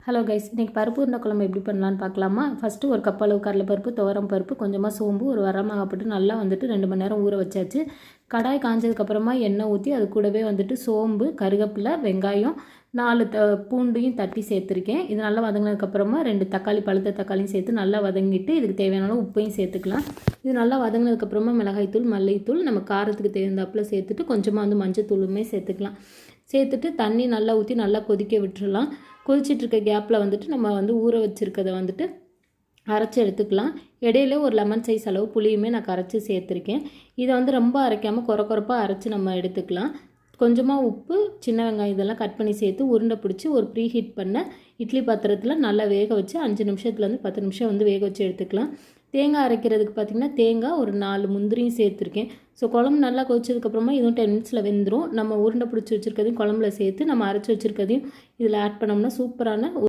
Hello guys, இன்றைக்கி பருப்பு உருண்டை குழம்பு எப்படி பண்ணலான்னு பார்க்கலாமா? ஃபஸ்ட்டு ஒரு கப் அளவு கடலைப்பருப்பு, துவரம் பருப்பு, கொஞ்சமாக சோம்பு, ஒரு வரமிளகாய் போட்டு நல்லா 2 மணி நேரம் ஊற வச்சாச்சு. கடாய் காஞ்சதுக்கப்புறமா எண்ணெய் ஊற்றி அது கூடவே சோம்பு, கருவேப்பிலை, வெங்காயம், 4 பூண்டையும் தட்டி சேர்த்துருக்கேன். இது நல்லா வதங்கினதுக்கப்புறமா 2 தக்காளி, பழுத்த தக்காளியும் சேர்த்து நல்லா வதங்கிட்டு இதுக்கு தேவையான உப்பையும் சேர்த்துக்கலாம். இது நல்லா வதங்கினதுக்கப்புறமா மிளகாய்த்தூள், மல்லித்தூள், நம்ம காரத்துக்கு தேவைந்தாப்பில் சேர்த்துட்டு கொஞ்சமாக மஞ்சள் தூளுமே சேர்த்துக்கலாம். சேர்த்துட்டு தண்ணி நல்லா ஊற்றி நல்லா கொதிக்க விட்டுறலாம். கொதிச்சிட்ருக்க கேப்பில் நம்ம ஊற வச்சுருக்கதை அரைச்சி எடுத்துக்கலாம். இடையில ஒரு லெமன் சைஸ் அளவு புளியுமே நான் கரைச்சி சேர்த்துருக்கேன். இதை ரொம்ப அரைக்காமல் குறப்பாக அரைச்சி நம்ம எடுத்துக்கலாம். கொஞ்சமாக உப்பு, சின்ன வெங்காயம் இதெல்லாம் கட் பண்ணி சேர்த்து உருண்டை பிடிச்சி ஒரு ப்ரீ ஹீட் பண்ண இட்லி பாத்திரத்தில் நல்லா வேக வச்சு 5 நிமிஷத்துலேருந்து 10 நிமிஷம் வேக வச்சு எடுத்துக்கலாம். தேங்காய் அரைக்கிறதுக்கு பார்த்திங்கன்னா தேங்காய் ஒரு 4 முந்திரியும் சேர்த்துருக்கேன். ஸோ குழம்பு நல்லா கொதிச்சதுக்கப்புறமா இதுவும் 10 மினிட்ஸில் வெந்துடும். நம்ம உருண்டை பிடிச்சி வச்சுருக்கதையும் குழம்புல சேர்த்து நம்ம அரைச்சி வச்சுருக்கதையும் இதில் ஆட் பண்ணோம்னா சூப்பரான